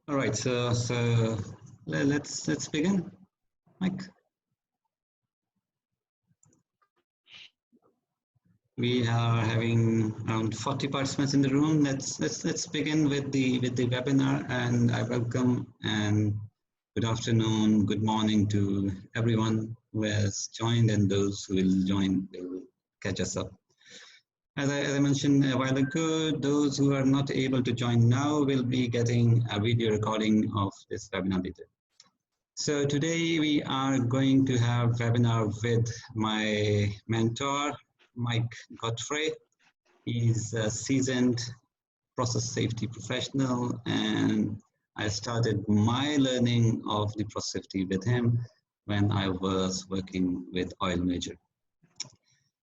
All right, so let's begin, Mike. We are having around 40 participants in the room. Let's begin with the webinar, and I welcome and good afternoon, good morning to everyone who has joined and those who will join will catch us up. As I mentioned a while ago, those who are not able to join now will be getting a video recording of this webinar later. So today we are going to have a webinar with my mentor, Mike Godfrey. He's a seasoned process safety professional, and I started my learning of the process safety with him when I was working with Oil Major.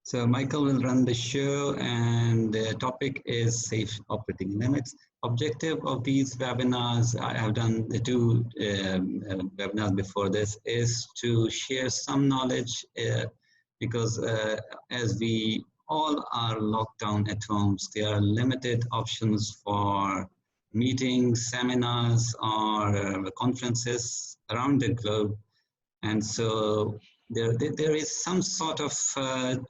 So Michael will run the show, and the topic is safe operating limits. Objective of these webinars, I have done the two webinars before this, is to share some knowledge because as we all are locked down at homes, there are limited options for meetings, seminars, or conferences around the globe. And so there is some sort of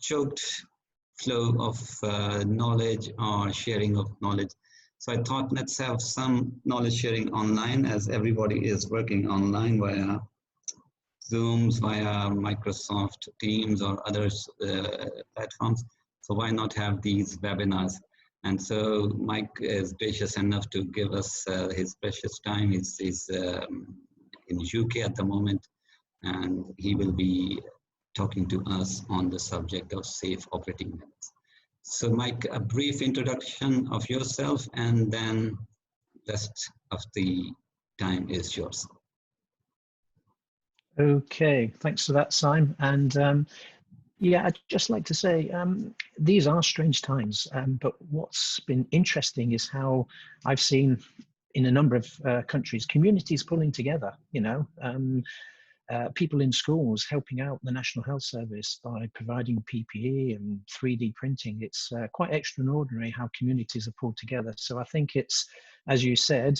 choked flow of knowledge or sharing of knowledge. So I thought let's have some knowledge sharing online, as everybody is working online via Zooms, via Microsoft Teams or other platforms. So why not have these webinars? And so Mike is gracious enough to give us his precious time. He's in UK at the moment, and he will be talking to us on the subject of safe operating limits. So Mike, a brief introduction of yourself, and then the rest of the time is yours. Okay, thanks for that, Simon. And yeah, I'd just like to say, these are strange times, but what's been interesting is how I've seen in a number of countries, communities pulling together, you know, people in schools helping out the National Health Service by providing PPE and 3D printing. It's quite extraordinary how communities are pulled together. So I think it's, as you said,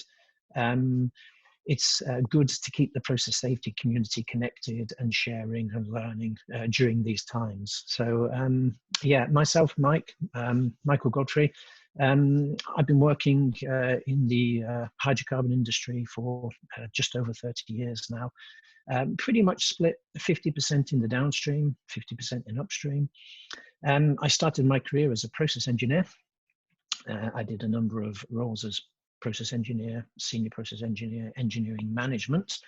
it's good to keep the process safety community connected and sharing and learning during these times. So yeah, myself, Michael Godfrey, I've been working in the hydrocarbon industry for just over 30 years now. Pretty much split 50% in the downstream, 50% in upstream. I started my career as a process engineer. I did a number of roles as process engineer, senior process engineer, engineering management.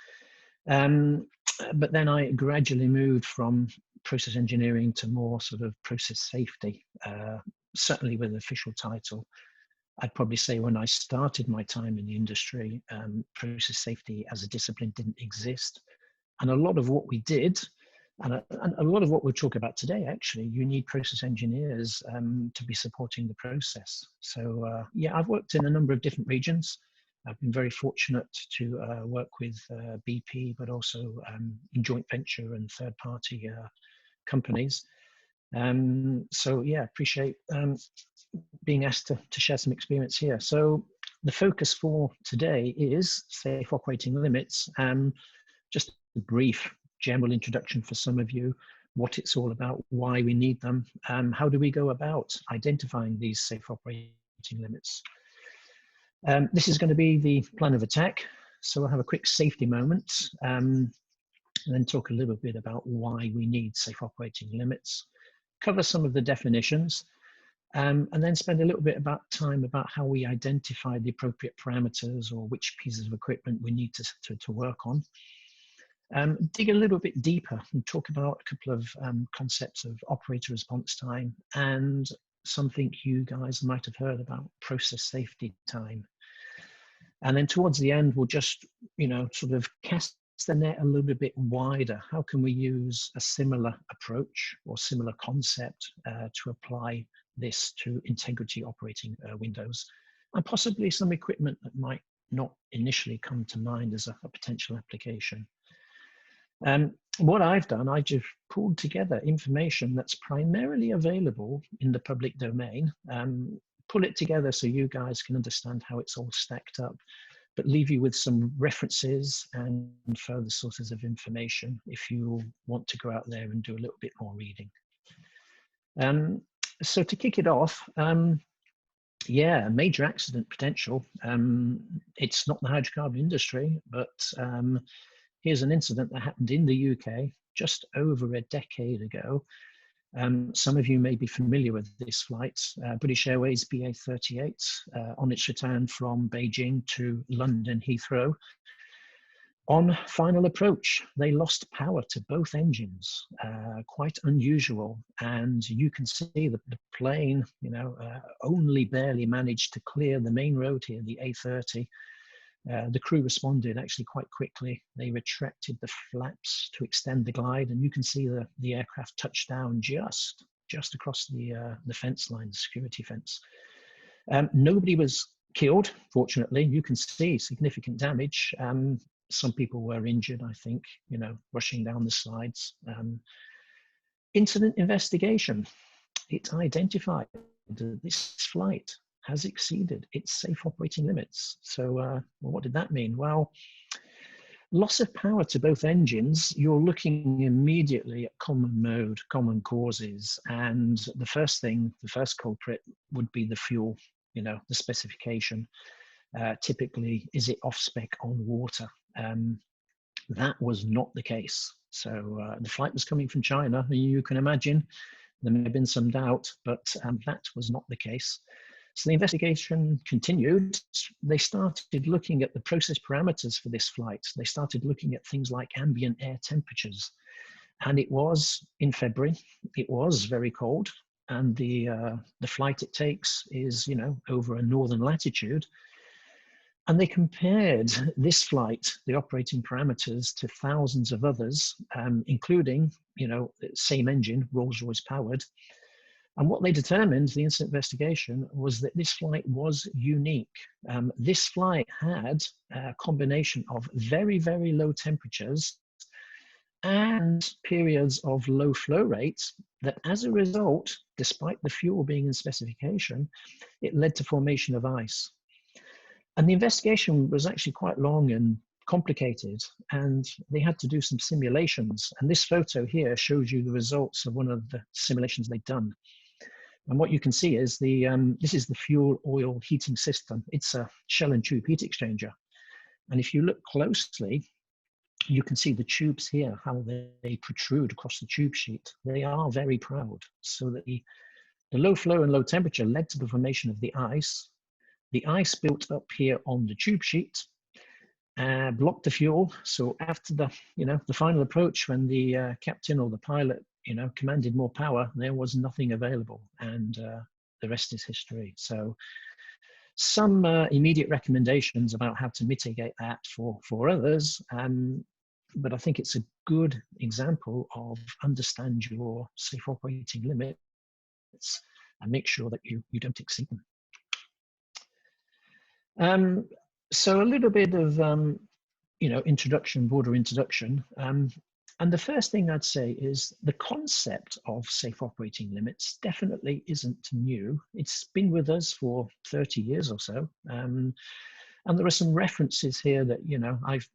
But then I gradually moved from process engineering to more sort of process safety, certainly with an official title. I'd probably say when I started my time in the industry, process safety as a discipline didn't exist. And a lot of what we did, and a lot of what we'll talk about today, actually, you need process engineers to be supporting the process. So yeah, I've worked in a number of different regions. I've been very fortunate to work with BP, but also in joint venture and third-party companies. So yeah, appreciate being asked to share some experience here. So the focus for today is safe operating limits. Just a brief general introduction for some of you, what it's all about, why we need them, how do we go about identifying these safe operating limits. This is going to be the plan of attack. So we'll have a quick safety moment and then talk a little bit about why we need safe operating limits, cover some of the definitions, and then spend a little bit about time about how we identify the appropriate parameters or which pieces of equipment we need to work on. Dig a little bit deeper and talk about a couple of concepts of operator response time and something you guys might have heard about, process safety time. And then towards the end, we'll just, you know, sort of cast the net a little bit wider. How can we use a similar approach or similar concept to apply this to integrity operating windows, and possibly some equipment that might not initially come to mind as a potential application. What I've done, I just pulled together information that's primarily available in the public domain, pull it together so you guys can understand how it's all stacked up. but leave you with some references and further sources of information if you want to go out there and do a little bit more reading. So to kick it off, yeah, major accident potential. It's not the hydrocarbon industry, but here's an incident that happened in the UK just over a decade ago. Some of you may be familiar with this flight, British Airways BA38, on its return from Beijing to London Heathrow. On final approach, they lost power to both engines, quite unusual. And you can see the plane, only barely managed to clear the main road here, the A30. The crew responded actually quite quickly. They retracted the flaps to extend the glide, and you can see the aircraft touch down just across the fence line, the security fence. Nobody was killed, fortunately. You can see significant damage. Some people were injured, I think, rushing down the slides. Incident investigation. It identified that this flight has exceeded its safe operating limits. So well, what did that mean? Well, loss of power to both engines, you're looking immediately at common mode, common causes. And the first culprit would be the fuel, the specification. Typically, is it off spec on water? That was not the case. So the flight was coming from China. You can imagine there may have been some doubt, but that was not the case. So the investigation continued. They started looking at the process parameters for this flight. They started looking at things like ambient air temperatures. And it was in February, it was very cold. And the flight it takes is, over a northern latitude. And they compared this flight, the operating parameters, to thousands of others, including, same engine, Rolls-Royce powered. And what they determined, the incident investigation, was that this flight was unique. This flight had a combination of very, very low temperatures and periods of low flow rates that, as a result, despite the fuel being in specification, it led to formation of ice. And the investigation was actually quite long and complicated, and they had to do some simulations. And this photo here shows you the results of one of the simulations they'd done. And what you can see is this is the fuel oil heating system. It's a shell and tube heat exchanger. And if you look closely, you can see the tubes here, how they protrude across the tube sheet. They are very proud. So that the low flow and low temperature led to the formation of the ice. The ice built up here on the tube sheet, blocked the fuel. So after the final approach, when the captain or the pilot commanded more power, there was nothing available, and the rest is history. So some immediate recommendations about how to mitigate that for others, but I think it's a good example of understand your safe operating limits and make sure that you don't exceed them. So a little bit of broader introduction. And the first thing I'd say is the concept of safe operating limits definitely isn't new. It's been with us for 30 years or so. And there are some references here that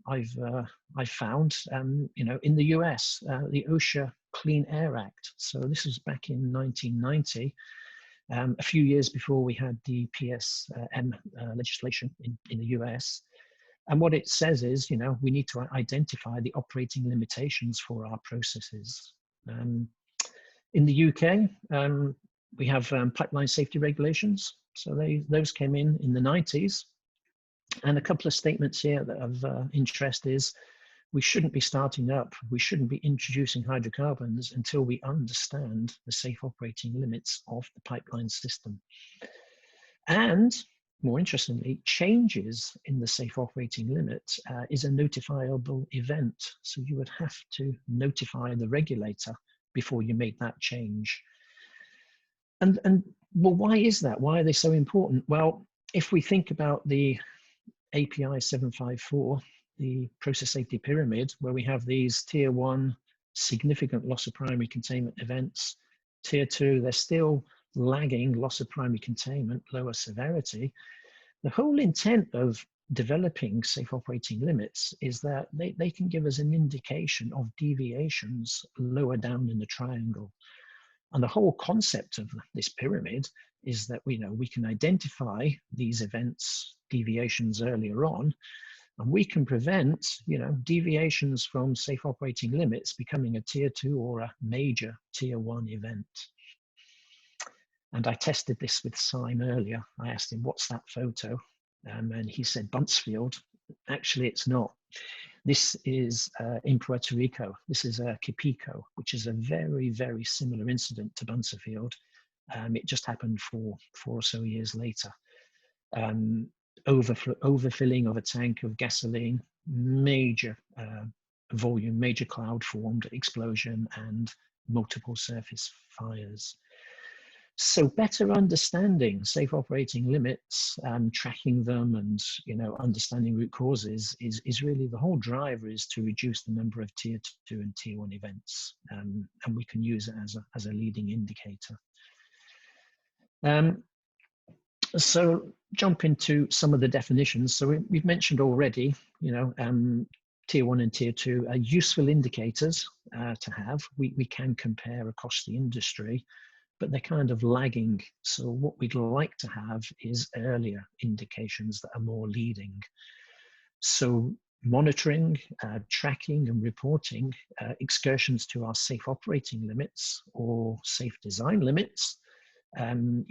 I've found. In the US, the OSHA Clean Air Act. So this was back in 1990, a few years before we had the PSM legislation in the US. And what it says is, we need to identify the operating limitations for our processes. In the UK, we have pipeline safety regulations. So those came in the 90s. And a couple of statements here that of interest is, we shouldn't be starting up, we shouldn't be introducing hydrocarbons until we understand the safe operating limits of the pipeline system. And more interestingly, changes in the safe operating limit is a notifiable event. So you would have to notify the regulator before you made that change. And well, why is that? Why are they so important? Well, if we think about the API 754, the process safety pyramid, where we have these tier 1 significant loss of primary containment events, tier 2, they're still lagging loss of primary containment, lower severity. The whole intent of developing safe operating limits is that they can give us an indication of deviations lower down in the triangle. And the whole concept of this pyramid is that we can identify these events, deviations earlier on, and we can prevent deviations from safe operating limits becoming a tier 2 or a major tier 1 event. And I tested this with Syme earlier. I asked him, what's that photo? And he said, Buncefield. Actually, it's not. This is in Puerto Rico. This is Quipico, which is a very, very similar incident to Buncefield. It just happened 4 or so years later. Overfilling of a tank of gasoline, major volume, major cloud formed, explosion, and multiple surface fires. So better understanding safe operating limits, tracking them, and understanding root causes is really the whole driver, is to reduce the number of tier 2 and tier 1 events, and we can use it as a leading indicator. So jump into some of the definitions. So we've mentioned already, tier 1 and tier 2 are useful indicators to have. We can compare across the industry, but they're kind of lagging. So what we'd like to have is earlier indications that are more leading. So monitoring, tracking and reporting excursions to our safe operating limits or safe design limits, can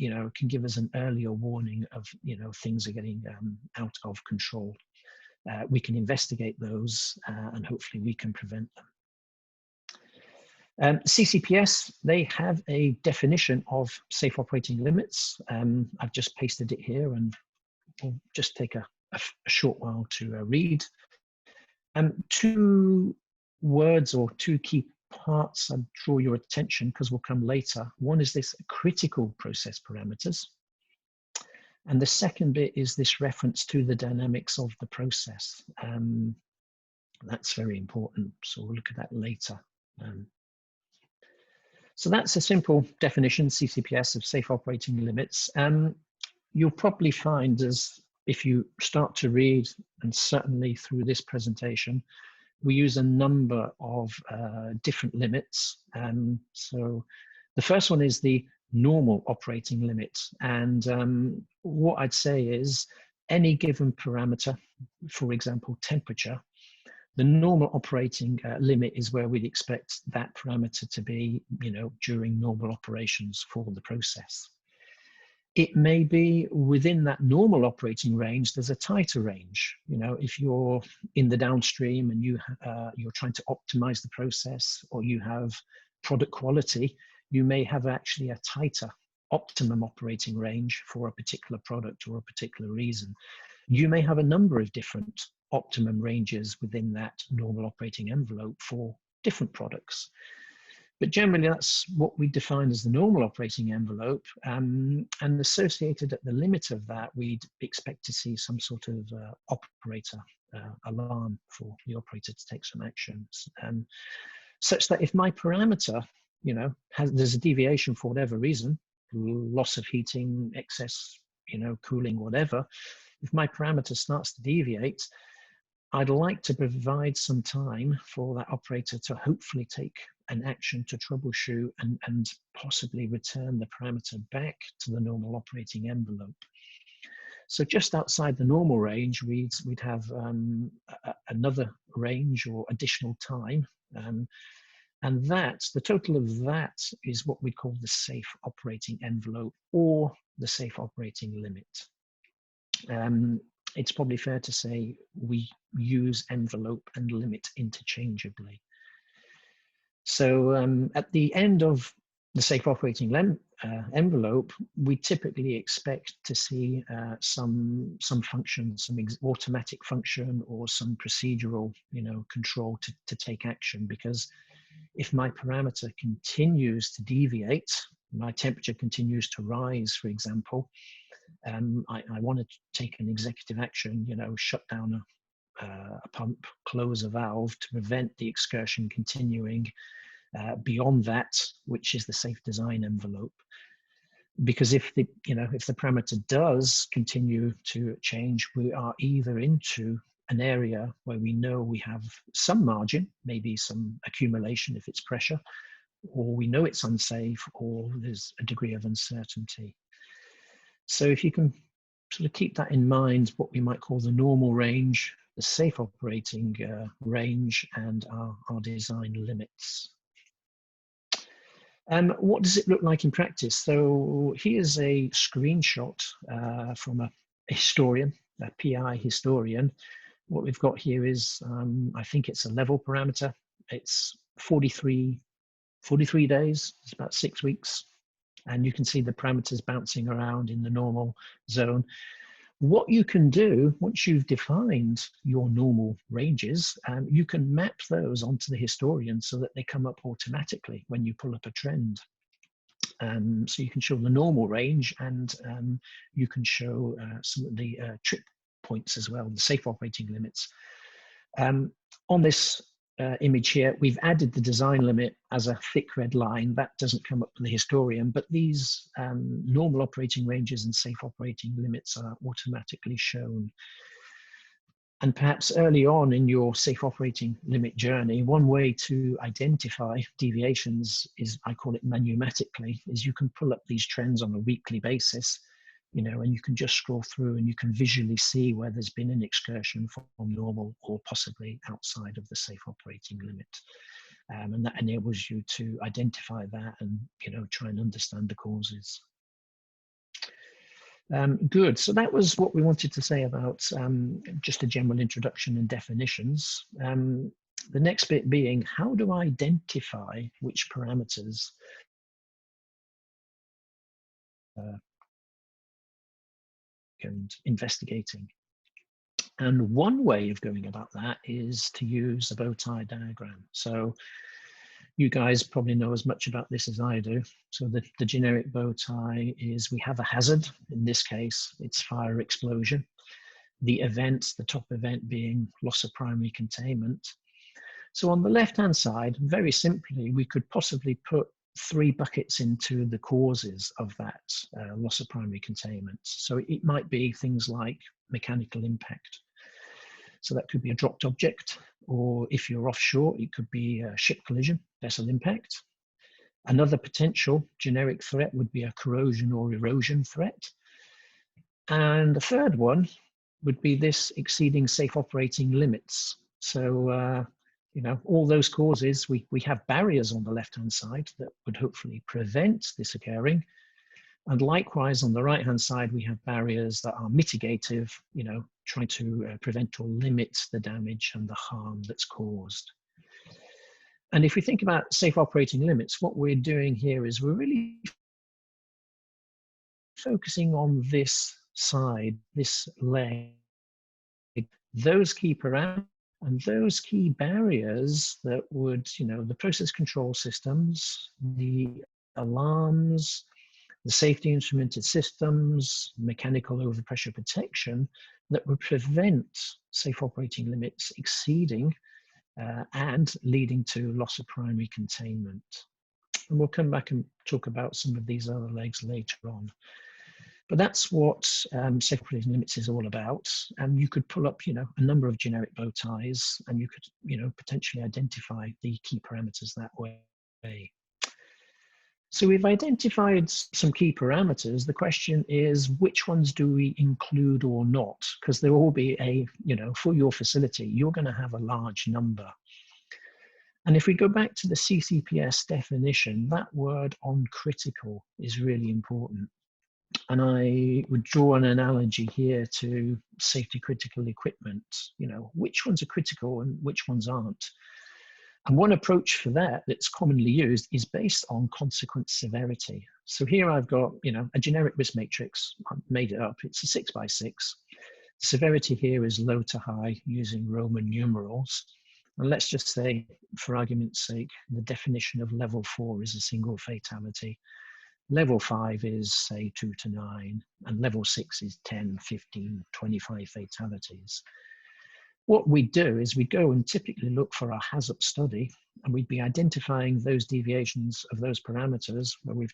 give us an earlier warning of, things are getting out of control. We can investigate those and hopefully we can prevent them. CCPS, they have a definition of safe operating limits. I've just pasted it here and we'll just take a short while to read. 2 words or 2 key parts I'd draw your attention, because we'll come later. One is this critical process parameters. And the second bit is this reference to the dynamics of the process. That's very important. So we'll look at that later. So that's a simple definition, CCPS, of safe operating limits. You'll probably find, as if you start to read, and certainly through this presentation, we use a number of different limits. So the first one is the normal operating limit. And what I'd say is any given parameter, for example, temperature, the normal operating limit is where we'd expect that parameter to be, during normal operations for the process. It may be within that normal operating range, there's a tighter range. If you're in the downstream and you're trying to optimize the process, or you have product quality, you may have actually a tighter optimum operating range for a particular product or a particular reason. You may have a number of different optimum ranges within that normal operating envelope for different products. But generally, that's what we define as the normal operating envelope. And associated at the limit of that, we'd expect to see some sort of operator alarm for the operator to take some actions. Such that if my parameter, there's a deviation for whatever reason, loss of heating, excess, cooling, whatever, if my parameter starts to deviate, I'd like to provide some time for that operator to hopefully take an action to troubleshoot and possibly return the parameter back to the normal operating envelope. So just outside the normal range, we'd have another range or additional time. And the total of that is what we call the safe operating envelope or the safe operating limit. It's probably fair to say we use envelope and limit interchangeably. So at the end of the safe operating envelope, we typically expect to see some function, some automatic function, or some procedural, control to take action. Because if my parameter continues to deviate, my temperature continues to rise, for example, I want to take an executive action, shut down a pump, close a valve to prevent the excursion continuing beyond that, which is the safe design envelope. Because if the parameter does continue to change, we are either into an area where we know we have some margin, maybe some accumulation if it's pressure, or we know it's unsafe, or there's a degree of uncertainty. So if you can sort of keep that in mind, what we might call the normal range, the safe operating range, and our design limits. What does it look like in practice? So here's a screenshot from a historian, a PI historian. What we've got here is, I think it's a level parameter. It's 43 days, it's about 6 weeks. And you can see the parameters bouncing around in the normal zone. What you can do, once you've defined your normal ranges, you can map those onto the historian so that they come up automatically when you pull up a trend. So you can show the normal range, and you can show some of the trip points as well, the safe operating limits. On this image here, we've added the design limit as a thick red line. That doesn't come up in the historian, but these normal operating ranges and safe operating limits are automatically shown. And perhaps early on in your safe operating limit journey, one way to identify deviations is, I call it manumatically, is you can pull up these trends on a weekly basis, and you can just scroll through and you can visually see where there's been an excursion from normal or possibly outside of the safe operating limit. And that enables you to identify that and, try and understand the causes. Good, so that was what we wanted to say about just a general introduction and definitions. The next bit being, how do I identify which parameters and investigating? And one way of going about that is to use a bow tie diagram. So you guys probably know as much about this as I do. So the generic bow tie is, we have a hazard. In this case, it's fire explosion. The event, the top event being loss of primary containment. So on the left-hand side, very simply, we could possibly put 3 buckets into the causes of that loss of primary containment. So it might be things like mechanical impact. So that could be a dropped object, or if you're offshore, it could be a ship collision, vessel impact. Another potential generic threat would be a corrosion or erosion threat. And the third one would be this exceeding safe operating limits. So, all those causes, we have barriers on the left-hand side that would hopefully prevent this occurring. And likewise, on the right-hand side, we have barriers that are mitigative, trying to prevent or limit the damage and the harm that's caused. And if we think about safe operating limits, what we're doing here is we're really focusing on this side, this leg, those key parameters and those key barriers that would, the process control systems, the alarms, the safety instrumented systems, mechanical overpressure protection that would prevent safe operating limits exceeding and leading to loss of primary containment. And we'll come back and talk about some of these other legs later on. But that's what safe operating limits is all about. And you could pull up, a number of generic bow ties, and you could, potentially identify the key parameters that way. So we've identified some key parameters. The question is, which ones do we include or not? Because there will be a, for your facility, you're going to have a large number. And if we go back to the CCPS definition, that word on critical is really important. And I would draw an analogy here to safety critical equipment. Which ones are critical and which ones aren't? And one approach for that that's commonly used is based on consequence severity. So here I've got, a generic risk matrix. I made it up. It's a 6x6. The severity here is low to high using Roman numerals. And let's just say, for argument's sake, the definition of level 4 is a single fatality. Level 5 is, say, 2 to 9. And level 6 is 10, 15, 25 fatalities. What we do is we go and typically look for our HAZOP study, and we'd be identifying those deviations of those parameters where we've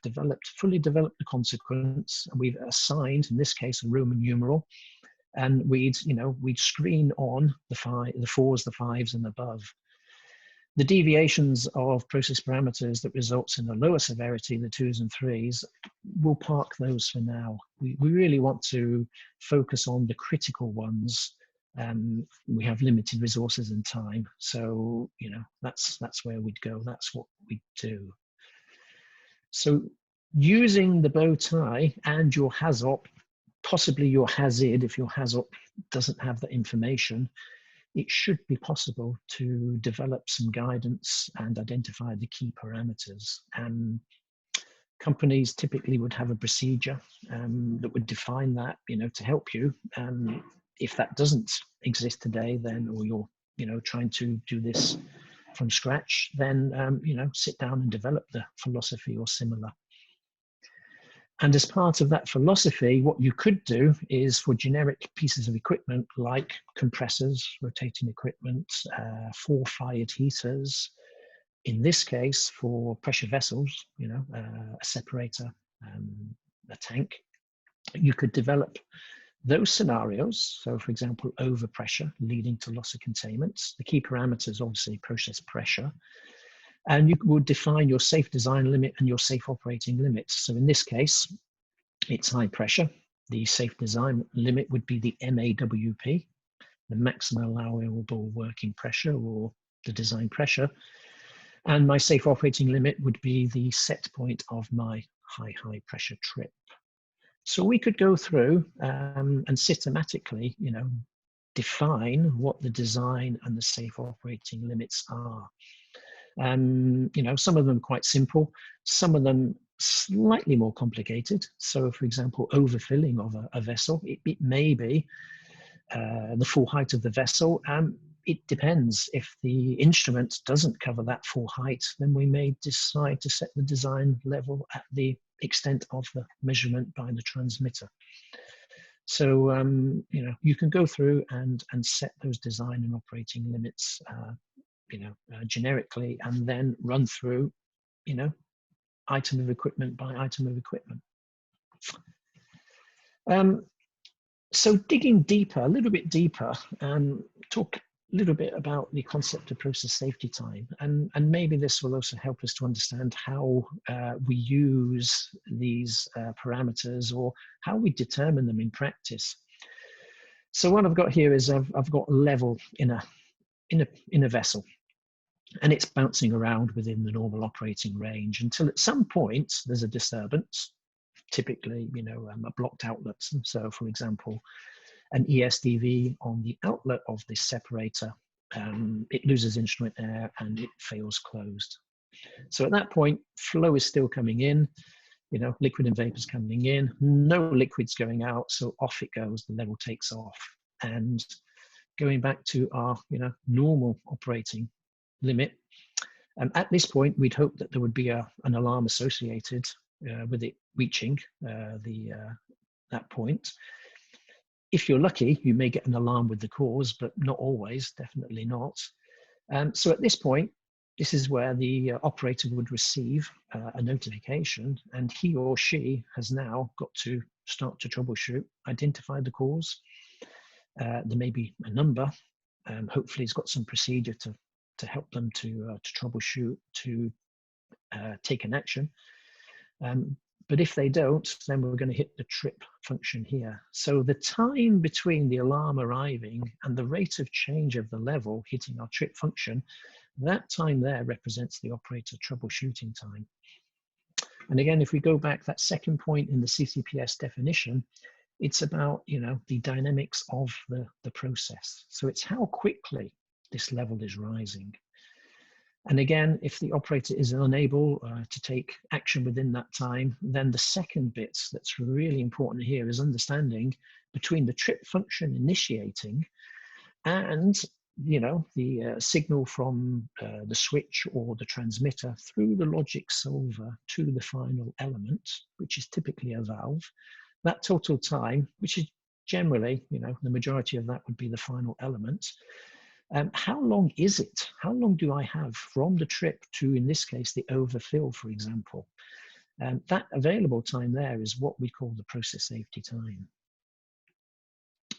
fully developed the consequence, and we've assigned, in this case, a Roman numeral, and we'd screen on the 4s, the 5s, and above. The deviations of process parameters that results in the lower severity, the 2s and 3s, we'll park those for now. We really want to focus on the critical ones. We have limited resources and time, so that's where we'd go. That's what we do. So using the bow tie and your HAZOP, possibly your HAZID, if your HAZOP doesn't have that information, it should be possible to develop some guidance and identify the key parameters. Companies typically would have a procedure that would define that, to help you. If that doesn't exist today, then, or you're trying to do this from scratch, then sit down and develop the philosophy or similar. And as part of that philosophy, what you could do is, for generic pieces of equipment like compressors, rotating equipment, 4-fired heaters, in this case for pressure vessels, a separator, a tank, you could develop those scenarios. So for example, overpressure leading to loss of containment. The key parameters, obviously process pressure. And you would define your safe design limit and your safe operating limit. So in this case, it's high pressure. The safe design limit would be the MAWP, the maximum allowable working pressure, or the design pressure. And my safe operating limit would be the set point of my high pressure trip. So we could go through and systematically, define what the design and the safe operating limits are. Some of them quite simple, some of them slightly more complicated. So for example, overfilling of a vessel, it may be the full height of the vessel. It depends. If the instrument doesn't cover that full height, then we may decide to set the design level at the extent of the measurement by the transmitter. So, you can go through and set those design and operating limits generically, and then run through, item of equipment by item of equipment. So digging deeper, a little bit deeper, talk a little bit about the concept of process safety time, and maybe this will also help us to understand how we use these parameters, or how we determine them in practice. So what I've got here is I've got a level in a vessel, and it's bouncing around within the normal operating range until at some point there's a disturbance, typically, a blocked outlet. So for example, an ESDV on the outlet of this separator, it loses instrument air and it fails closed. So at that point, flow is still coming in, liquid and vapors coming in, no liquids going out, so off it goes, the level takes off. And going back to our normal operating limit, at this point we'd hope that there would be an alarm associated with it reaching that point. If you're lucky, you may get an alarm with the cause, but not always, definitely not. So at this point, this is where the operator would receive a notification, and he or she has now got to start to troubleshoot, identify the cause. There may be a number. Hopefully he's got some procedure to help them to troubleshoot, to take an action. But if they don't, then we're going to hit the trip function here. So the time between the alarm arriving and the rate of change of the level hitting our trip function, that time there represents the operator troubleshooting time. And again, if we go back, that second point in the CCPS definition, it's about the dynamics of the process. So it's how quickly this level is rising. And again, if the operator is unable to take action within that time, then the second bit that's really important here is understanding between the trip function initiating and the signal from the switch or the transmitter through the logic solver to the final element, which is typically a valve. That total time, which is generally, the majority of that would be the final element. How long is it? How long do I have from the trip to, in this case, the overfill, for example? That available time there is what we call the process safety time.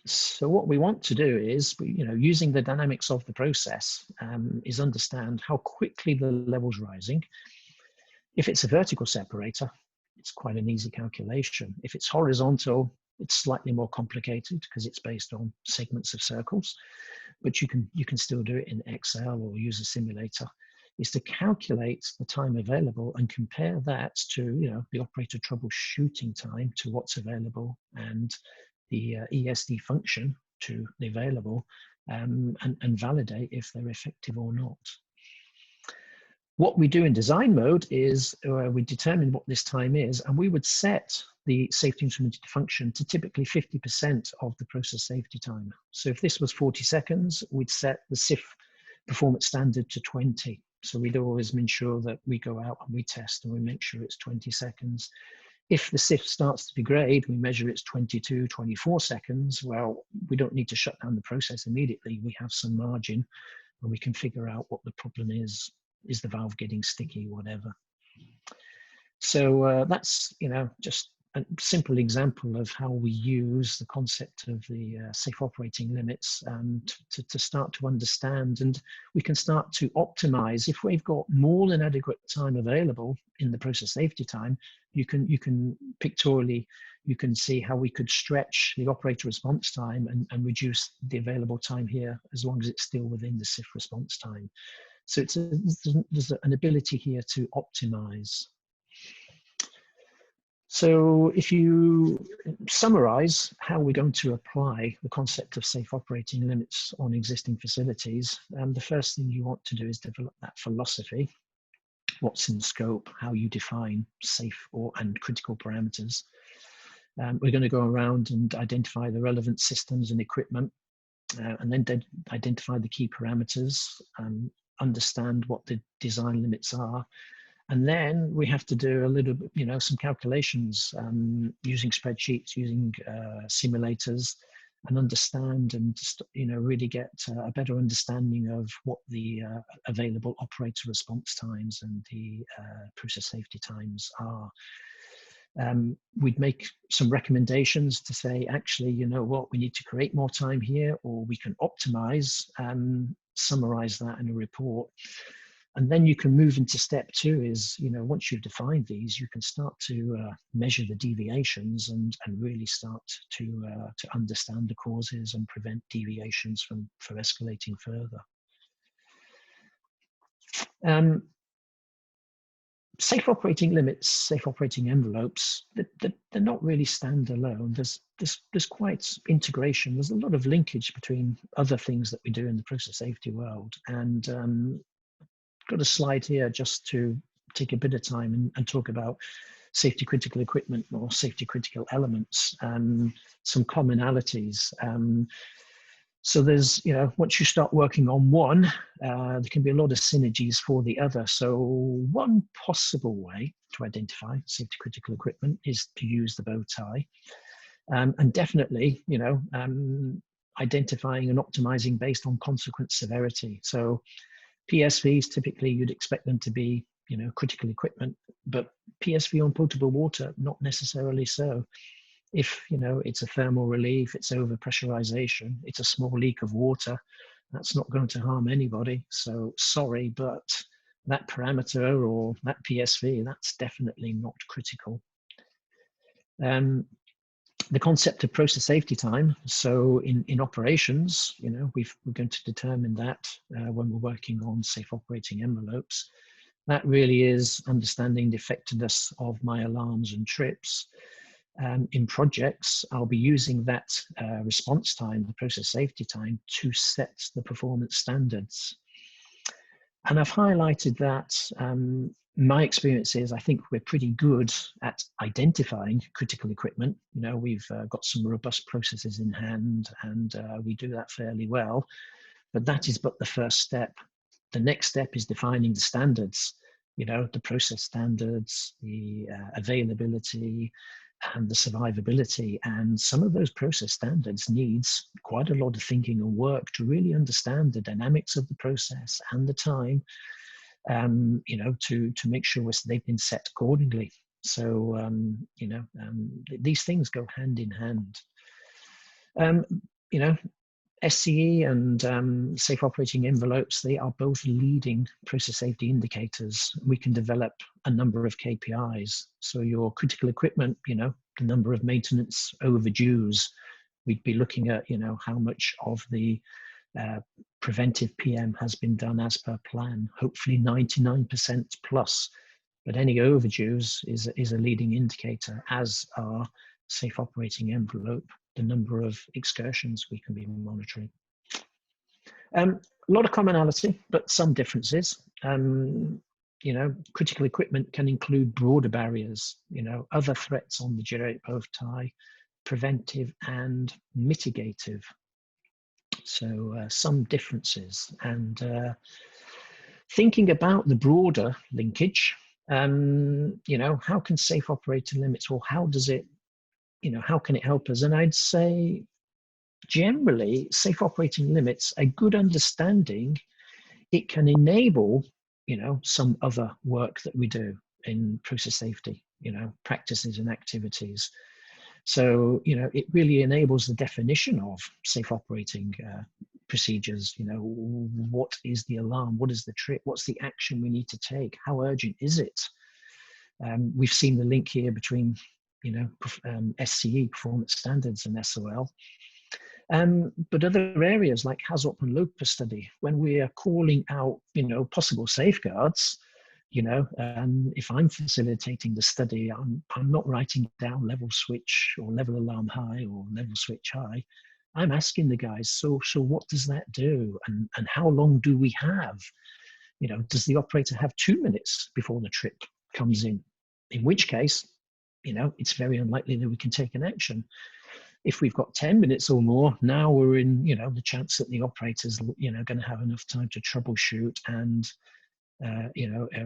So what we want to do is, using the dynamics of the process, is understand how quickly the level's rising. If it's a vertical separator, it's quite an easy calculation. If it's horizontal, it's slightly more complicated because it's based on segments of circles, but you can still do it in Excel or use a simulator, is to calculate the time available and compare that to the operator troubleshooting time to what's available, and the ESD function to the available, and validate if they're effective or not. What we do in design mode is we determine what this time is, and we would set the safety intermittent function to typically 50% of the process safety time. So if this was 40 seconds, we'd set the SCE Performance Standard to 20. So we'd always ensure that we go out and we test and we make sure it's 20 seconds. If the SIF starts to degrade, we measure it's 22, 24 seconds. Well, we don't need to shut down the process immediately. We have some margin and we can figure out what the problem is. Is the valve getting sticky, whatever. So that's, just a simple example of how we use the concept of the safe operating limits to start to understand, and we can start to optimize. If we've got more than adequate time available in the process safety time, you can pictorially, you can see how we could stretch the operator response time and reduce the available time here as long as it's still within the SIF response time. So there's an ability here to optimize. So if you summarize how we're going to apply the concept of safe operating limits on existing facilities, the first thing you want to do is develop that philosophy. What's in scope, how you define safe and critical parameters. We're going to go around and identify the relevant systems and equipment, and then identify the key parameters, understand what the design limits are, and then we have to do a little bit, some calculations using spreadsheets, using simulators, and understand and really get a better understanding of what the available operator response times and the process safety times are. We'd make some recommendations to say, actually, what, we need to create more time here, or we can optimize, summarize that in a report. And then you can move into step two is, once you've defined these, you can start to measure the deviations and really start to understand the causes and prevent deviations from escalating further. Safe operating limits, safe operating envelopes, they're not really standalone. There's quite integration. There's a lot of linkage between other things that we do in the process safety world. And got a slide here just to take a bit of time and talk about safety critical equipment or safety critical elements, some commonalities. So there's, once you start working on one, there can be a lot of synergies for the other. So one possible way to identify safety critical equipment is to use the bow tie. And definitely, identifying and optimizing based on consequence severity. So PSVs, typically you'd expect them to be, critical equipment, but PSV on potable water, not necessarily so. If, it's a thermal relief, it's overpressurization, it's a small leak of water, that's not going to harm anybody. So sorry, but that parameter or that PSV, that's definitely not critical. The concept of process safety time. So in operations, we're going to determine that when we're working on safe operating envelopes. That really is understanding the effectiveness of my alarms and trips. In projects, I'll be using that response time, the process safety time, to set the performance standards. And I've highlighted that my experience is I think we're pretty good at identifying critical equipment. We've got some robust processes in hand, and we do that fairly well. But that is but the first step. The next step is defining the standards, the process standards, the availability, and the survivability. And some of those process standards needs quite a lot of thinking and work to really understand the dynamics of the process and the time, to make sure they've been set accordingly. So, these things go hand in hand. SCE and safe operating envelopes, they are both leading process safety indicators. We can develop a number of KPIs. So your critical equipment, the number of maintenance overdues, we'd be looking at, how much of the preventive PM has been done as per plan, hopefully 99% plus. But any overdues is a leading indicator, as are safe operating envelope, the number of excursions we can be monitoring. A lot of commonality, but some differences. Critical equipment can include broader barriers, other threats on the generic bow tie, preventive and mitigative. So some differences. And thinking about the broader linkage, how can safe operating limits, or how does it, how can it help us? And I'd say generally safe operating limits, a good understanding, it can enable, some other work that we do in process safety, practices and activities. So, it really enables the definition of safe operating procedures. What is the alarm? What is the trip? What's the action we need to take? How urgent is it? We've seen the link here between, SCE Performance Standards and SOL. But other areas like HAZOP and LOPA study, when we are calling out, possible safeguards, if I'm facilitating the study, I'm not writing down level switch or level alarm high or level switch high. I'm asking the guys, so what does that do? And how long do we have? Does the operator have 2 minutes before the trip comes in? In which case, it's very unlikely that we can take an action. If we've got 10 minutes or more, now we're in, the chance that the operator's, going to have enough time to troubleshoot, and,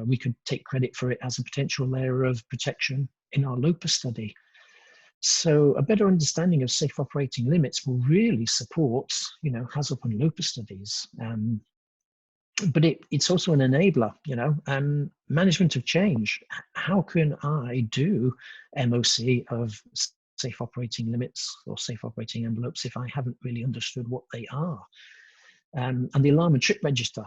we could take credit for it as a potential layer of protection in our LOPA study. So a better understanding of safe operating limits will really support, HAZOP and LOPA studies. But it's also an enabler, management of change. How can I do MOC of safe operating limits or safe operating envelopes if I haven't really understood what they are? And the alarm and trip register,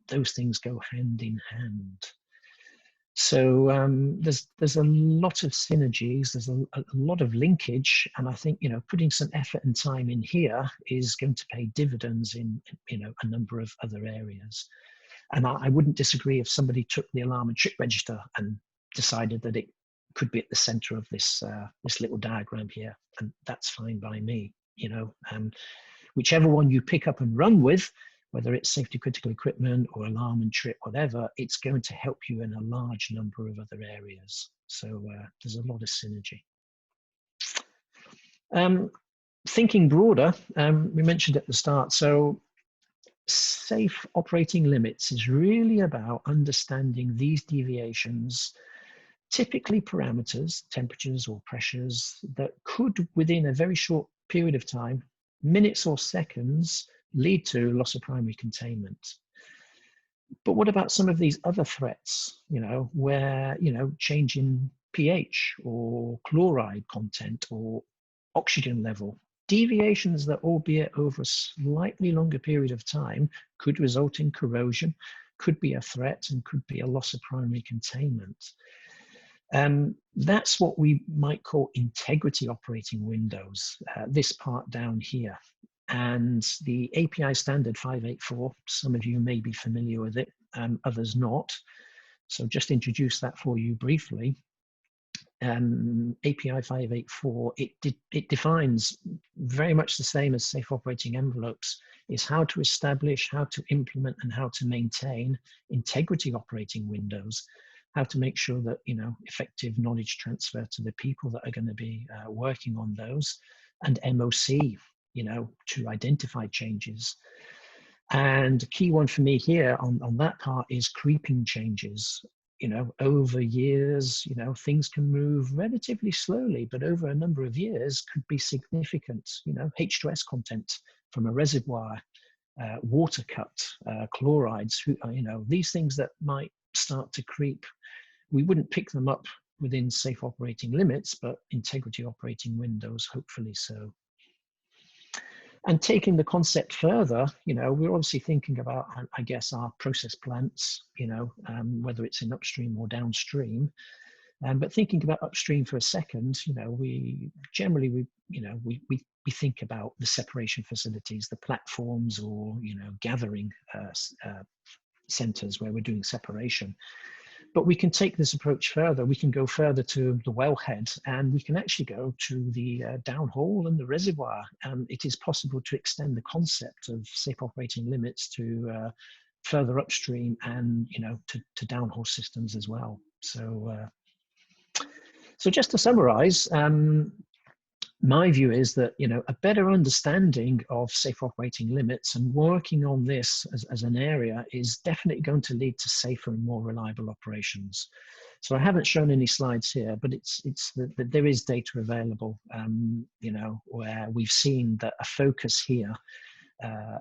those things go hand in hand. So there's a lot of synergies, there's a lot of linkage, and I think, putting some effort and time in here is going to pay dividends in, a number of other areas. And I wouldn't disagree if somebody took the alarm and trip register and decided that it could be at the center of this this little diagram here, and that's fine by me. Whichever one you pick up and run with, whether it's safety critical equipment or alarm and trip, whatever, it's going to help you in a large number of other areas. So there's a lot of synergy. Thinking broader, we mentioned at the start, so safe operating limits is really about understanding these deviations, typically parameters, temperatures or pressures, that could, within a very short period of time, minutes or seconds, lead to loss of primary containment. But what about some of these other threats, where, change in pH or chloride content or oxygen level, deviations that, albeit over a slightly longer period of time, could result in corrosion, could be a threat, and could be a loss of primary containment. That's what we might call integrity operating windows, this part down here. And the API standard 584, some of you may be familiar with it, others not. So just introduce that for you briefly. API 584, it defines very much the same as safe operating envelopes, is how to establish, how to implement, and how to maintain integrity operating windows, how to make sure that, effective knowledge transfer to the people that are going to be working on those, and MOC, to identify changes. And a key one for me here on that part is creeping changes. over years, things can move relatively slowly, but over a number of years could be significant. H2S content from a reservoir, water cut, chlorides, these things that might start to creep. We wouldn't pick them up within safe operating limits, but integrity operating windows, hopefully so. And taking the concept further, we're obviously thinking about, I guess, our process plants, whether it's in upstream or downstream. But thinking about upstream for a second, we generally, we think about the separation facilities, the platforms, or, gathering centers where we're doing separation. But we can take this approach further. We can go further to the wellhead, and we can actually go to the downhole and the reservoir. It is possible to extend the concept of safe operating limits to further upstream and to downhole systems as well. So, so just to summarize, my view is that a better understanding of safe operating limits and working on this as an area is definitely going to lead to safer and more reliable operations. So I haven't shown any slides here, but there is data available, where we've seen that a focus here,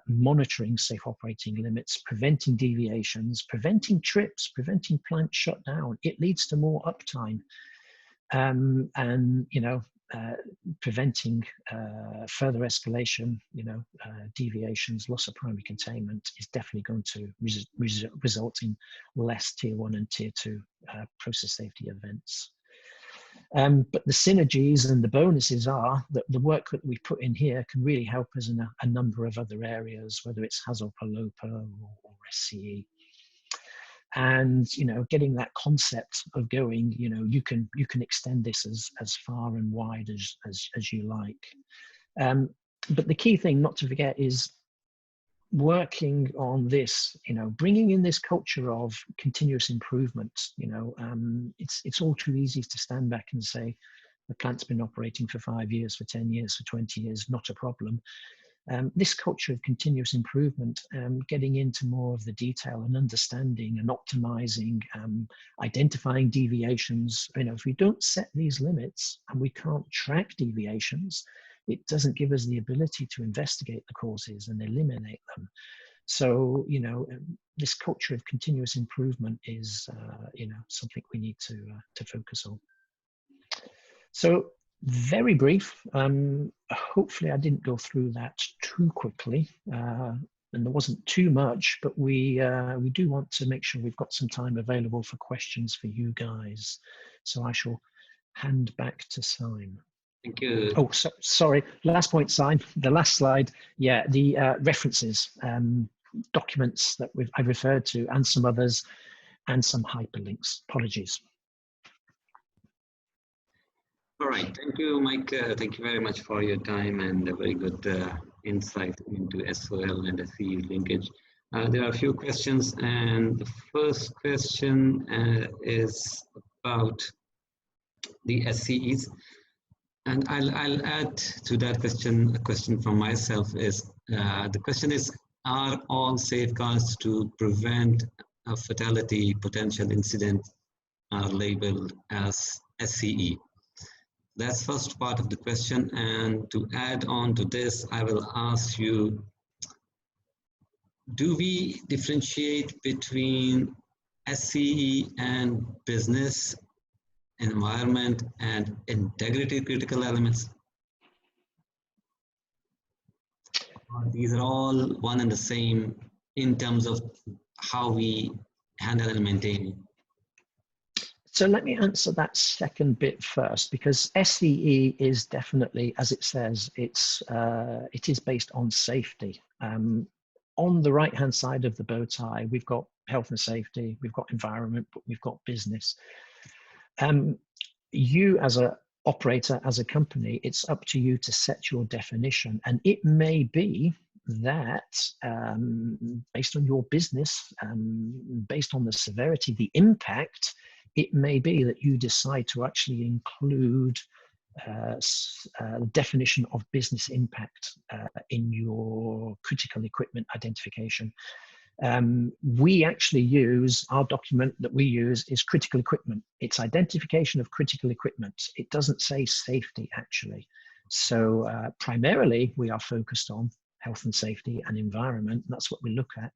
monitoring safe operating limits, preventing deviations, preventing trips, preventing plant shutdown, it leads to more uptime. And preventing further escalation, deviations, loss of primary containment is definitely going to result in less tier 1 and tier 2 process safety events. But the synergies and the bonuses are that the work that we put in here can really help us in a number of other areas, whether it's HAZOP-LOPA or SCE. And getting that concept of going, you can extend this as far and wide as you like. But the key thing not to forget is working on this, bringing in this culture of continuous improvement. It's all too easy to stand back and say the plant's been operating for 5 years, for 10 years, for 20 years, not a problem. This culture of continuous improvement, getting into more of the detail and understanding and optimizing, identifying deviations. If we don't set these limits and we can't track deviations, it doesn't give us the ability to investigate the causes and eliminate them. So, this culture of continuous improvement is, something we need to focus on. So, very brief. Hopefully I didn't go through that too quickly, and there wasn't too much, but we do want to make sure we've got some time available for questions for you guys. So I shall hand back to Simon. Thank you. Oh, sorry. Last point, Simon. The last slide. Yeah, the references, documents that I've referred to, and some others, and some hyperlinks. Apologies. All right, thank you, Mike. Thank you very much for your time and a very good insight into SOL and SCE linkage. There are a few questions, and the first question is about the SCEs. And I'll add to that question a question from myself. Is the question is, are all safeguards to prevent a fatality potential incident are labeled as SCE? That's first part of the question. And to add on to this, I will ask you, do we differentiate between SCE and business, environment, and integrity critical elements? These are all one and the same in terms of how we handle and maintain. So let me answer that second bit first, because SCE is definitely, as it says, it is based on safety. On the right-hand side of the bow tie, we've got health and safety, we've got environment, but we've got business. You as an operator, as a company, it's up to you to set your definition, and it may be that based on your business, based on the severity, the impact, it may be that you decide to actually include definition of business impact in your critical equipment identification. We actually use, our document that we use is critical equipment. It's identification of critical equipment. It doesn't say safety, actually. So primarily, we are focused on health and safety and environment. And that's what we look at.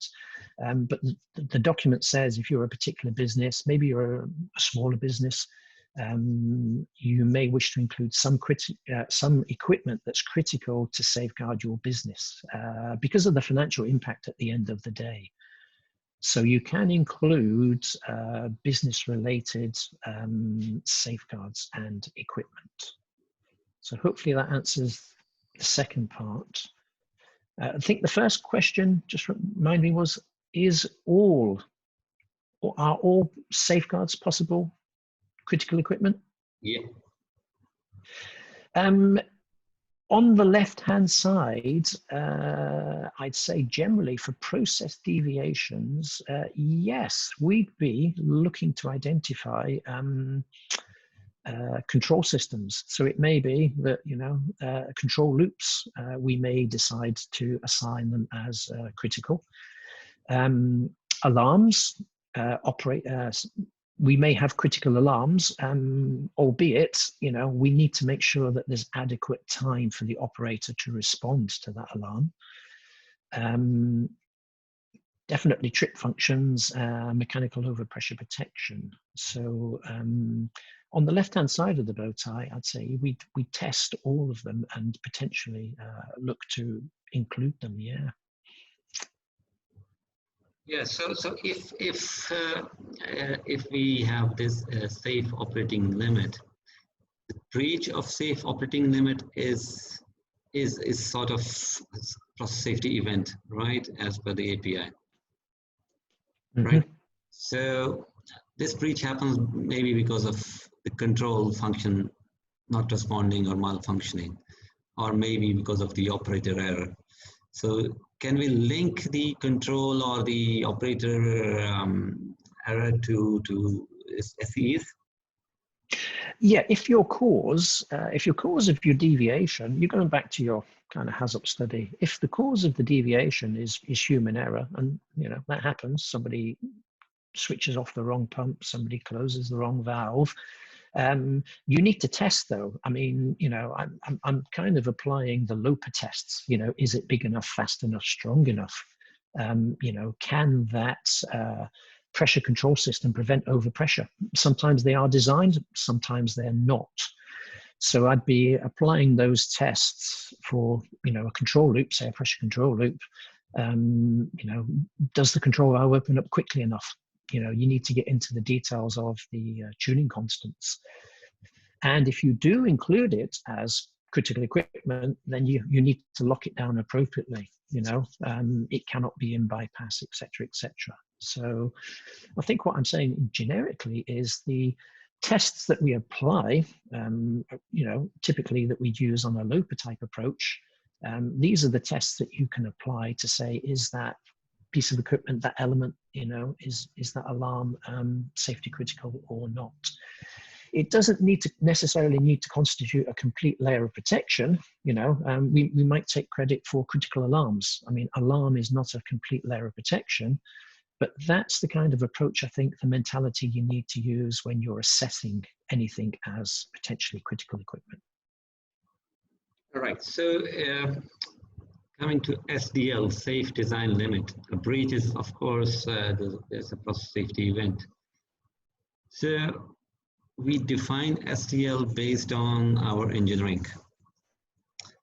But the document says if you're a particular business, maybe you're a smaller business, you may wish to include some equipment that's critical to safeguard your business because of the financial impact at the end of the day. So you can include business-related safeguards and equipment. So hopefully that answers the second part. I think the first question, just remind me, was, are all safeguards possible? Critical equipment? Yeah. On the left-hand side, I'd say generally for process deviations, yes, we'd be looking to identify control systems. So it may be that, you know, control loops, we may decide to assign them as critical. Alarms, we may have critical alarms, albeit, you know, we need to make sure that there's adequate time for the operator to respond to that alarm. Definitely trip functions, mechanical overpressure protection. So on the left-hand side of the bow tie, I'd say we test all of them and potentially look to include them, yeah. Yeah, so if we have this safe operating limit, the breach of safe operating limit is sort of process safety event, right? As per the API, right? So this breach happens maybe because of the control function not responding or malfunctioning, or maybe because of the operator error. So can we link the control or the operator error to SCEs? Yeah, if your cause of your deviation, you're going back to your kind of HAZOP study. If the cause of the deviation is human error, and you know that happens, somebody switches off the wrong pump, somebody closes the wrong valve. You need to test though. I mean, you know, I'm kind of applying the LOPA tests. You know, is it big enough, fast enough, strong enough? You know, can that pressure control system prevent overpressure? Sometimes they are designed, sometimes they're not. So I'd be applying those tests for, you know, a control loop, say a pressure control loop. You know, does the control valve open up quickly enough? You know, you need to get into the details of the tuning constants. And if you do include it as critical equipment, then you need to lock it down appropriately. You know, it cannot be in bypass, etc., etc. So I think what I'm saying generically is the tests that we apply, you know, typically that we use on a LOPA type approach, these are the tests that you can apply to say, is that piece of equipment, that element, you know, is that alarm safety critical or not? It doesn't necessarily need to constitute a complete layer of protection. You know, we might take credit for critical alarms. I mean, alarm is not a complete layer of protection, but that's the kind of approach, I think, the mentality you need to use when you're assessing anything as potentially critical equipment. All right, so coming to SDL, safe design limit, a breach is, of course, there's a process safety event. So we define SDL based on our engineering.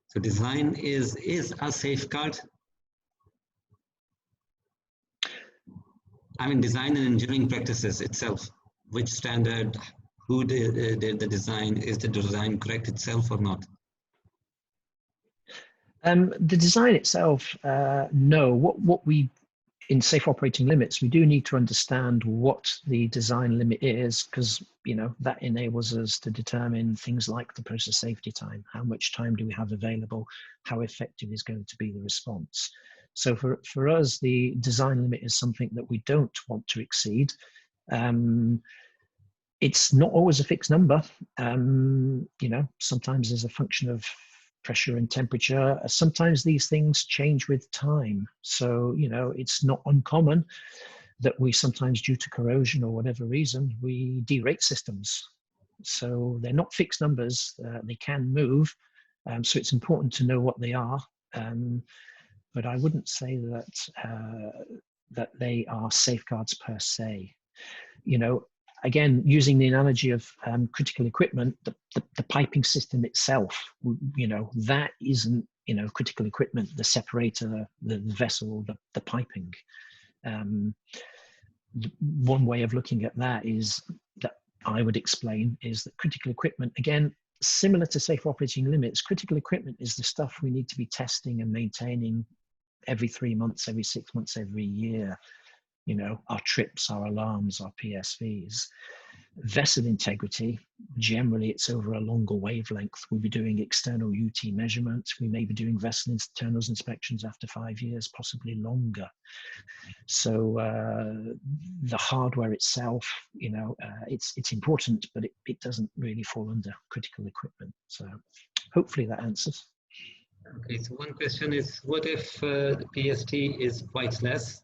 So design is a safeguard. I mean, design and engineering practices itself, which standard, who did the design, is the design correct itself or not? The design itself, no. What we, in safe operating limits, we do need to understand what the design limit is, because, you know, that enables us to determine things like the process safety time. How much time do we have available? How effective is going to be the response? So for us, the design limit is something that we don't want to exceed. It's not always a fixed number. You know, sometimes as a function of pressure and temperature. Sometimes these things change with time. So, you know, it's not uncommon that we sometimes, due to corrosion or whatever reason, we derate systems. So they're not fixed numbers, they can move. So it's important to know what they are. But I wouldn't say that they are safeguards per se. You know, again, using the analogy of critical equipment, the piping system itself, you know, that isn't, you know, critical equipment, the separator, the vessel, the piping. One way of looking at that is that I would explain is that critical equipment, again, similar to safe operating limits, critical equipment is the stuff we need to be testing and maintaining every 3 months, every 6 months, every year. You know, our trips, our alarms, our PSVs. Vessel integrity, generally it's over a longer wavelength. We'll be doing external UT measurements. We may be doing vessel internals inspections after 5 years, possibly longer. So the hardware itself, you know, it's important, but it doesn't really fall under critical equipment. So hopefully that answers. Okay, so one question is, what if the PST is quite less?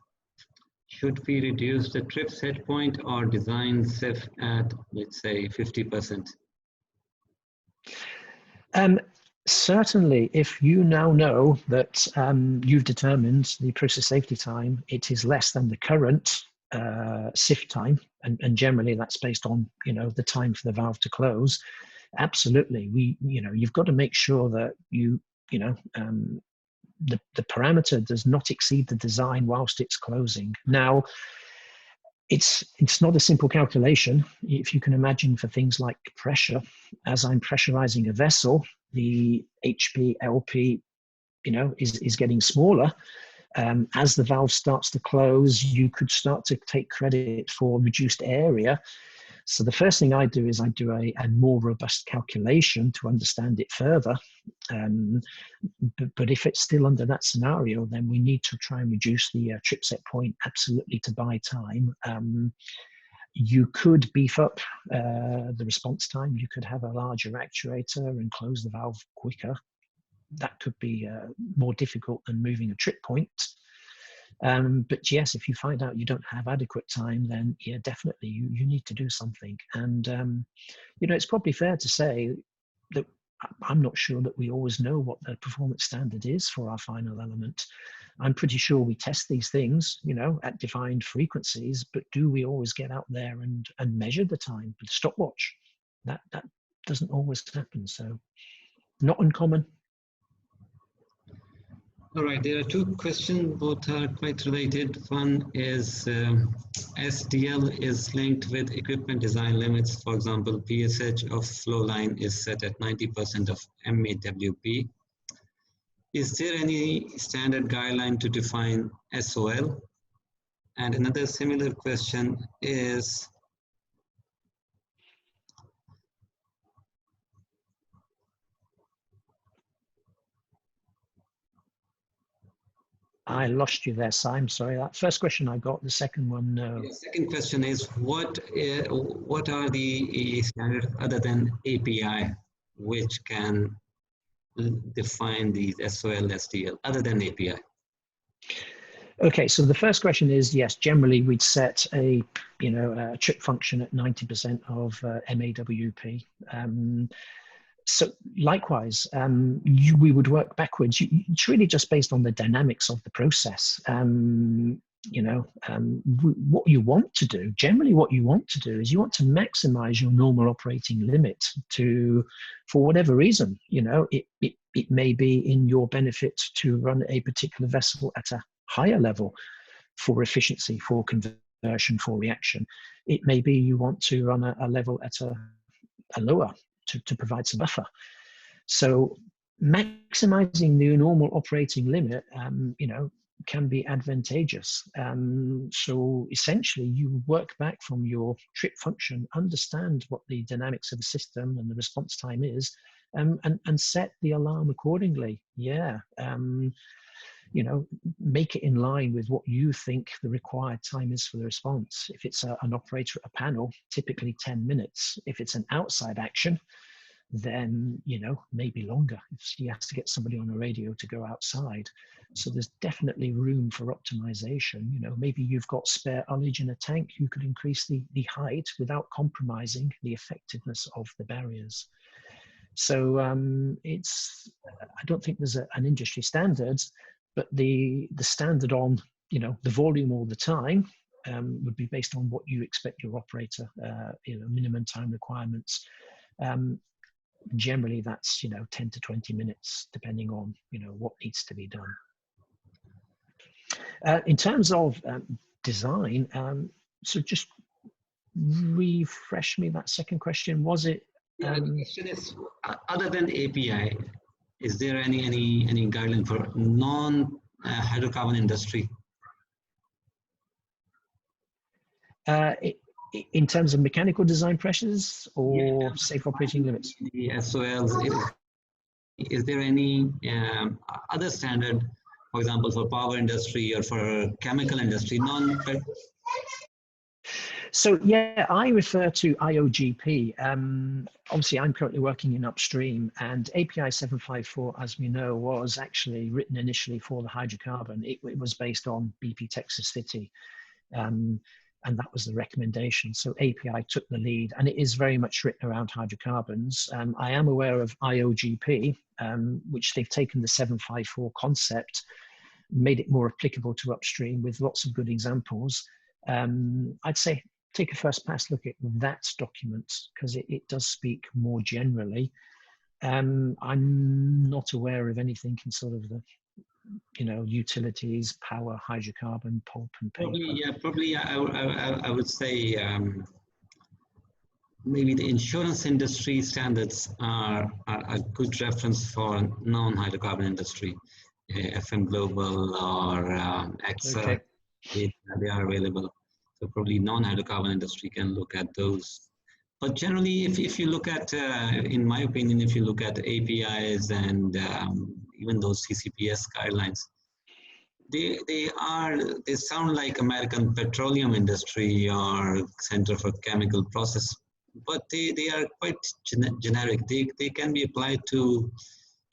Should we reduce the trip set point or design SIF at, let's say, 50%? Certainly, if you now know that you've determined the process safety time, it is less than the current SIF time, and generally that's based on, you know, the time for the valve to close. Absolutely, you know, you've got to make sure that you know, the parameter does not exceed the design whilst it's closing. Now, it's not a simple calculation. If you can imagine, for things like pressure, as I'm pressurizing a vessel, the HP, LP, you know, is getting smaller. As the valve starts to close, you could start to take credit for reduced area. So the first thing I do is I do a more robust calculation to understand it further. But if it's still under that scenario, then we need to try and reduce the trip set point absolutely to buy time. You could beef up the response time. You could have a larger actuator and close the valve quicker. That could be more difficult than moving a trip point. But yes, if you find out you don't have adequate time, then yeah, definitely you need to do something. And you know, it's probably fair to say that I'm not sure that we always know what the performance standard is for our final element. I'm pretty sure we test these things, you know, at defined frequencies, but do we always get out there and measure the time with a stopwatch? That doesn't always happen. So not uncommon. All right, there are two questions, both are quite related. One is SDL is linked with equipment design limits. For example, PSH of flow line is set at 90% of MAWP. Is there any standard guideline to define SOL? And another similar question is, I lost you there, Si. I'm sorry. That first question I got. The second one, no. The second question is, what are the standards other than API which can define these SOL, SDL, other than API? Okay, so the first question is, yes, generally we'd set a, you know, a trip function at 90% of MAWP. So likewise, we would work backwards. It's really just based on the dynamics of the process. You know, what you want to do, generally what you want to do is you want to maximize your normal operating limit to, for whatever reason, you know, it may be in your benefit to run a particular vessel at a higher level for efficiency, for conversion, for reaction. It may be you want to run a level at a lower to provide some buffer. So maximizing the normal operating limit, you know, can be advantageous. So essentially you work back from your trip function, understand what the dynamics of the system and the response time is, and set the alarm accordingly. Yeah. You know, make it in line with what you think the required time is for the response. If it's an operator at a panel, typically 10 minutes. If it's an outside action, then, you know, maybe longer if she has to get somebody on a radio to go outside. So there's definitely room for optimization. You know, maybe you've got spare ullage in a tank, you could increase the height without compromising the effectiveness of the barriers. So I don't think there's an industry standard, but the standard on, you know, the volume all the time would be based on what you expect your operator, you know, minimum time requirements. Generally, that's, you know, 10 to 20 minutes, depending on, you know, what needs to be done. In terms of design, so just refresh me that second question. Was it? Yeah, the question is, other than API, is there any guideline for non-hydrocarbon industry? In terms of mechanical design pressures or safe operating limits? The SOLs, is there any other standard, for example, for power industry or for chemical industry, So yeah, I refer to IOGP. Obviously, I'm currently working in upstream, and API 754, as we know, was actually written initially for the hydrocarbon. It was based on BP Texas City, and that was the recommendation. So API took the lead, and it is very much written around hydrocarbons. I am aware of IOGP, which they've taken the 754 concept, made it more applicable to upstream with lots of good examples. I'd say take a first pass look at that document, because it does speak more generally. I'm not aware of anything in sort of the, you know, utilities, power, hydrocarbon, pulp and paper. Probably I would say maybe the insurance industry standards are a good reference for non-hydrocarbon industry. FM Global or AXA, Okay. they are available. So probably non-hydrocarbon industry can look at those. But generally, if you look at, in my opinion, if you look at APIs and even those CCPS guidelines, they sound like American Petroleum Industry or Center for Chemical Process, but they are quite generic. They can be applied to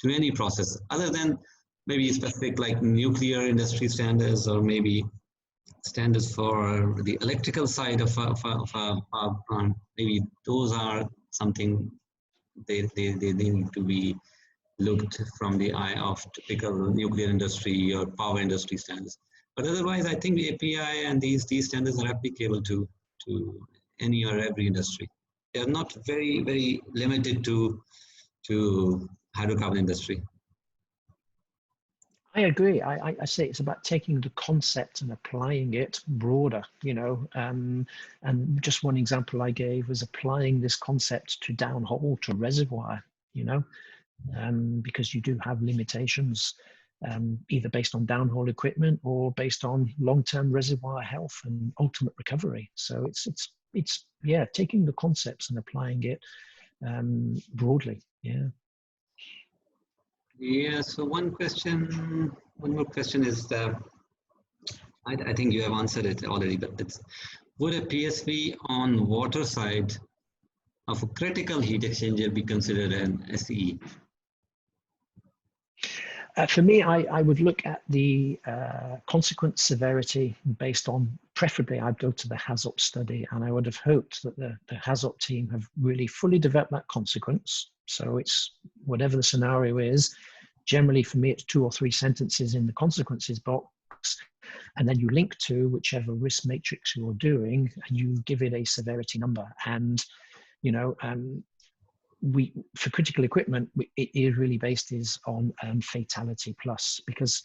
any process other than maybe specific like nuclear industry standards, or maybe standards for the electrical side of a power plant. Maybe those are something they need to be looked from the eye of typical nuclear industry or power industry standards. But otherwise, I think the API and these standards are applicable to any or every industry. They are not very limited to hydrocarbon industry. I agree. I say it's about taking the concept and applying it broader, you know, and just one example I gave was applying this concept to downhole, to reservoir, you know, because you do have limitations, either based on downhole equipment or based on long-term reservoir health and ultimate recovery. So it's yeah, taking the concepts and applying it broadly. Yeah. Yeah, so one more question is, I think you have answered it already, but it's, would a PSV on water side of a critical heat exchanger be considered an SCE? For me, I would look at the consequence severity based on, preferably I'd go to the HAZOP study, and I would have hoped that the HAZOP team have really fully developed that consequence. So it's whatever the scenario is, generally for me it's 2 or 3 sentences in the consequences box, and then you link to whichever risk matrix you're doing and you give it a severity number. And, you know, for critical equipment, it is really based on fatality plus, because,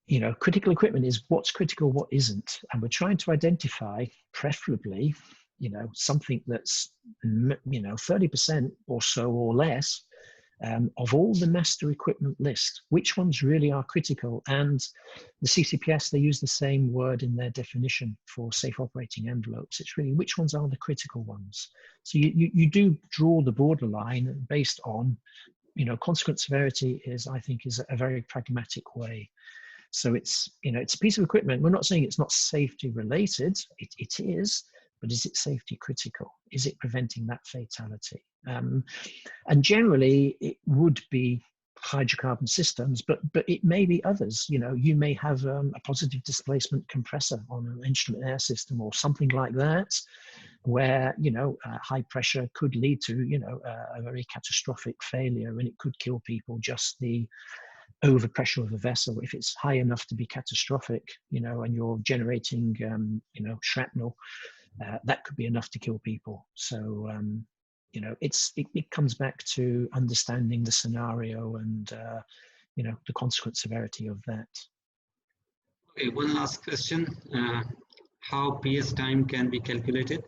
you know, critical equipment is what's critical, what isn't, and we're trying to identify, preferably, you know, something that's, you know, 30% or so or less of all the master equipment list, which ones really are critical. And the CCPS, they use the same word in their definition for safe operating envelopes. It's really which ones are the critical ones. So you do draw the borderline based on, you know, consequence severity is, I think, is a very pragmatic way. So it's, you know, it's a piece of equipment. We're not saying it's not safety related. It is, but is it safety critical? Is it preventing that fatality? And generally, it would be hydrocarbon systems, but it may be others. You know, you may have a positive displacement compressor on an instrument air system or something like that, where, you know, high pressure could lead to, you know, a very catastrophic failure, and it could kill people. Just the overpressure of a vessel, if it's high enough to be catastrophic, you know, and you're generating, you know, shrapnel, that could be enough to kill people. So, you know, it comes back to understanding the scenario and, you know, the consequent severity of that. Okay, one last question. How PS time can be calculated?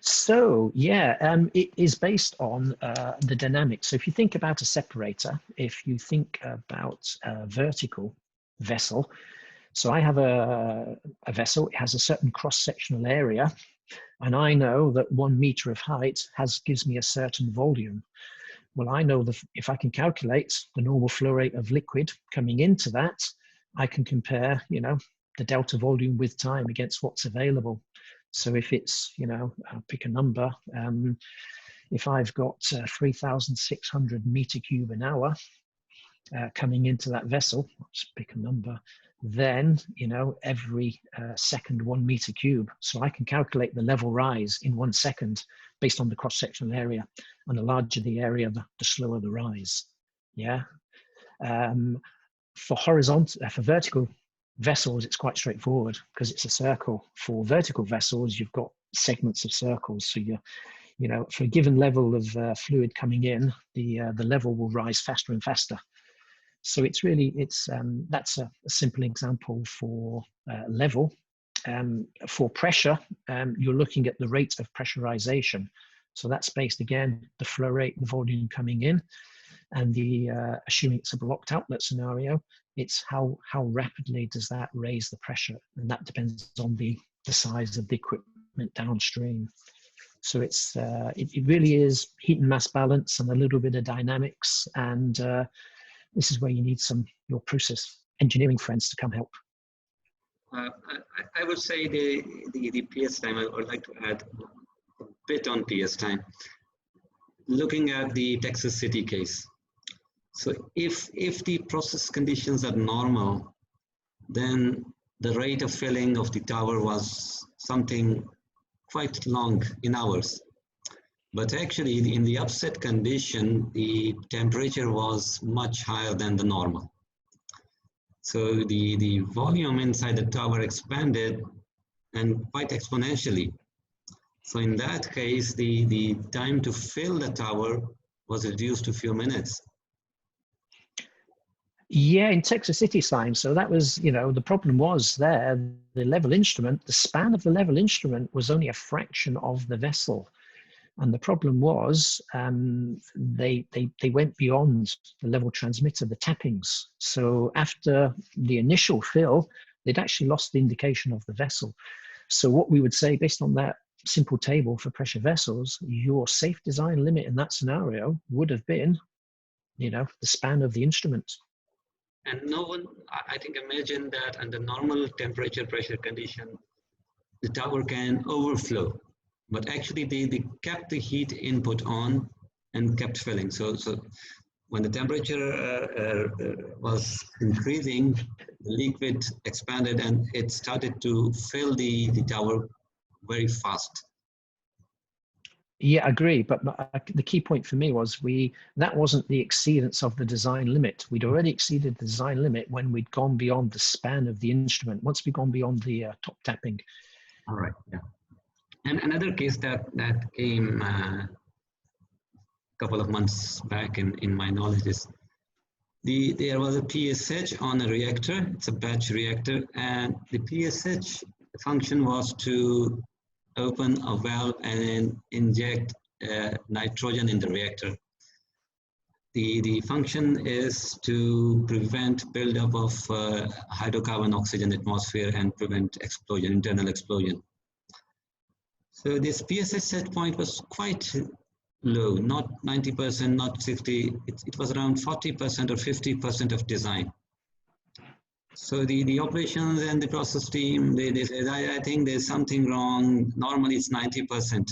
So, yeah, it is based on the dynamics. So if you think about a separator, if you think about a vertical vessel, so I have a vessel, it has a certain cross-sectional area, and I know that 1 meter of height gives me a certain volume. Well, I know that if I can calculate the normal flow rate of liquid coming into that, I can compare, you know, the delta volume with time against what's available. So if it's, you know, I'll pick a number, if I've got 3,600 meter cube an hour coming into that vessel, let's pick a number, then, you know, every second 1 meter cube. So I can calculate the level rise in 1 second based on the cross-sectional area. And the larger the area, the slower the rise. Yeah. For vertical vessels, it's quite straightforward because it's a circle. For vertical vessels, you've got segments of circles. So you know, for a given level of fluid coming in, the level will rise faster and faster. So it's really, that's a simple example for level. For pressure, you're looking at the rate of pressurization. So that's based, again, the flow rate, the volume coming in, and the assuming it's a blocked outlet scenario, it's how rapidly does that raise the pressure, and that depends on the size of the equipment downstream. So it's it really is heat and mass balance and a little bit of dynamics, and this is where you need your process engineering friends to come help. I would say the PS time, I would like to add a bit on PS time. Looking at the Texas City case. So if the process conditions are normal, then the rate of filling of the tower was something quite long in hours. But actually in the upset condition, the temperature was much higher than the normal. So the volume inside the tower expanded and quite exponentially. So in that case, the time to fill the tower was reduced to a few minutes. Yeah, in Texas City time. So that was, you know, the problem was there, the level instrument, the span of the level instrument was only a fraction of the vessel. And the problem was they went beyond the level transmitter, the tappings. So after the initial fill, they'd actually lost the indication of the vessel. So what we would say, based on that simple table for pressure vessels, your safe design limit in that scenario would have been, you know, the span of the instrument. And no one, I think, imagine that under normal temperature pressure condition, the tower can overflow. But actually, they kept the heat input on and kept filling. So when the temperature was increasing, the liquid expanded and it started to fill the tower very fast. Yeah, I agree. But the key point for me was that wasn't the exceedance of the design limit. We'd already exceeded the design limit when we'd gone beyond the span of the instrument, once we'd gone beyond the top tapping. All right, yeah. And another case that came a couple of months back in my knowledge is there was a PSH on a reactor. It's a batch reactor, and the PSH function was to open a valve and inject nitrogen in the reactor. The function is to prevent buildup of hydrocarbon oxygen atmosphere and prevent explosion, internal explosion. So this PSH set point was quite low, not 90%, not 60, it was around 40% or 50% of design. So the operations and the process team, they said, I think there's something wrong. Normally it's 90%.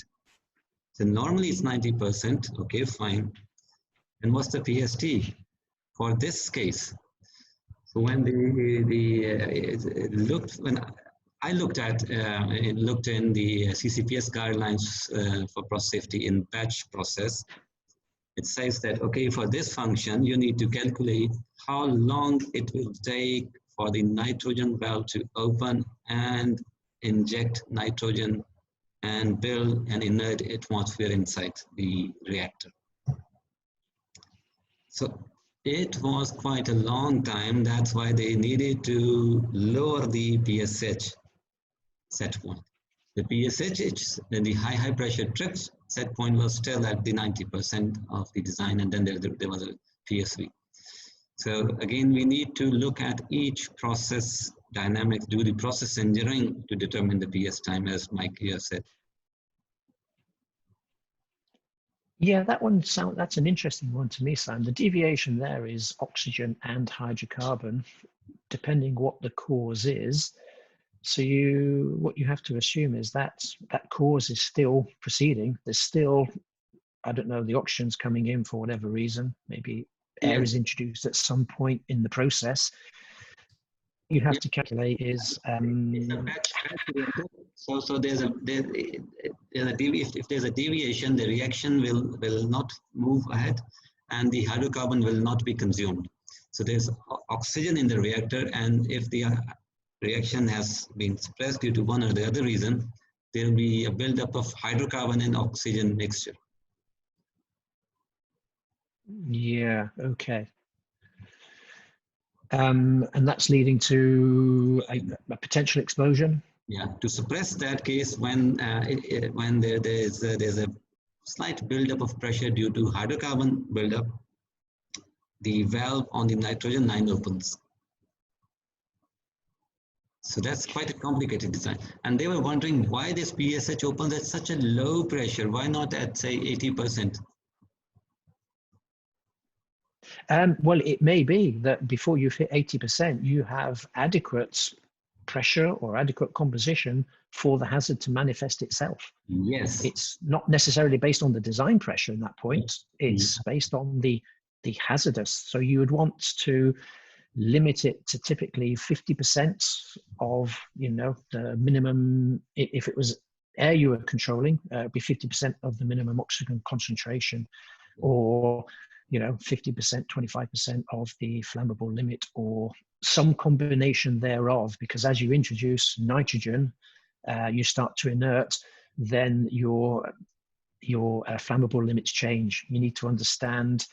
So normally it's 90%. Okay, fine. And what's the PST for this case? So when when I looked in the CCPS guidelines for process safety in batch process, it says that, okay, for this function, you need to calculate how long it will take for the nitrogen valve to open and inject nitrogen and build an inert atmosphere inside the reactor. So it was quite a long time. That's why they needed to lower the PSH set point. The PSH, the high pressure trips set point was still at the 90% of the design, and then there was a PSV. So again, we need to look at each process dynamics, do the process engineering to determine the PS time, as Mike here said. Yeah, that's an interesting one to me, Sam. The deviation there is oxygen and hydrocarbon, depending what the cause is. So what you have to assume is that cause is still proceeding. There's still, I don't know, the oxygen's coming in for whatever reason. Maybe air is introduced at some point in the process. You have to calculate is so if there's a deviation, the reaction will not move ahead, and the hydrocarbon will not be consumed. So there's oxygen in the reactor, and if the reaction has been suppressed due to one or the other reason, there will be a buildup of hydrocarbon and oxygen mixture. Yeah, okay. And that's leading to a potential explosion. Yeah, to suppress that case, when there's a slight buildup of pressure due to hydrocarbon buildup, the valve on the nitrogen 9 opens. So that's quite a complicated design. And they were wondering why this PSH opens at such a low pressure. Why not at, say, 80%? Well, it may be that before you've hit 80%, you have adequate pressure or adequate composition for the hazard to manifest itself. Yes. It's not necessarily based on the design pressure in that point. It's based on the hazardous. So you would want to limit it to typically 50% of, the minimum. If it was air you were controlling, it'd be 50% of the minimum oxygen concentration, or 50%, 25% of the flammable limit, or some combination thereof, because as you introduce nitrogen, you start to inert, then your flammable limits change. You need to understand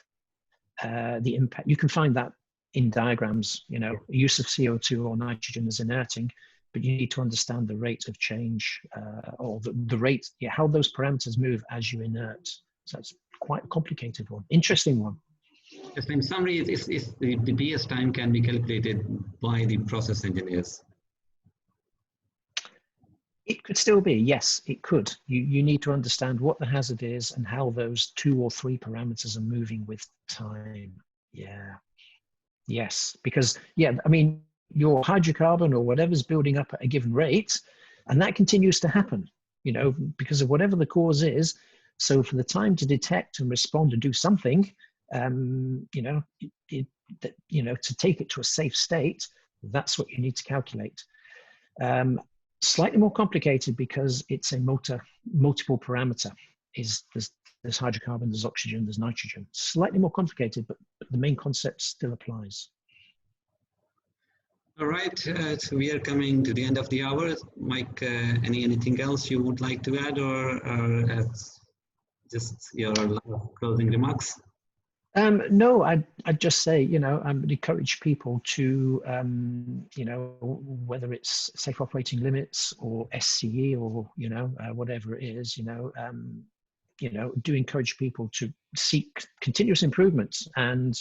the impact. You can find that in diagrams, use of CO2 or nitrogen as inerting, but you need to understand the rate of change, or the rate, how those parameters move as you inert. So that's quite a complicated one. Interesting one. Yes, in summary, if the PS time can be calculated by the process engineers. It could still be, yes, it could. You need to understand what the hazard is and how those 2 or 3 parameters are moving with time. Yeah. Yes, because, I mean, your hydrocarbon or whatever's building up at a given rate, and that continues to happen, because of whatever the cause is. So for the time to detect and respond and do something, to take it to a safe state, that's what you need to calculate. Slightly more complicated because it's a multiple parameter. There's hydrocarbon, there's oxygen, there's nitrogen. Slightly more complicated, but the main concept still applies. All right, so we are coming to the end of the hour. Mike, anything else you would like to add, or just your closing remarks? No, I'd just say, I would encourage people to, whether it's safe operating limits or SCE or, whatever it is, do encourage people to seek continuous improvements and,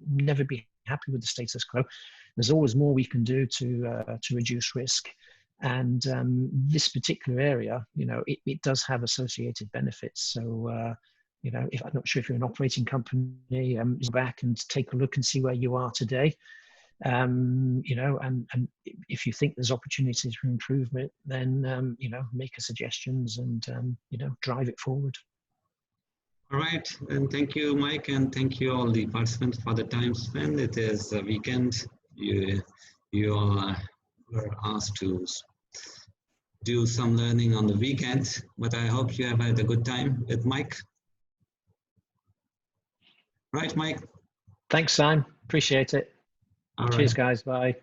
never be happy with the status quo. There's always more we can do to reduce risk. And this particular area, it does have associated benefits. So, I'm not sure if you're an operating company, back and take a look and see where you are today. you know, and if you think there's opportunities for improvement, then you know, make a suggestions and you know, drive it forward. All right, and thank you, Mike, and thank you all the participants for the time spent. It is a weekend. You all were asked to do some learning on the weekend, but I hope you have had a good time with Mike. Right, Mike? Thanks, Sam. Appreciate it. All Cheers, right. guys. Bye.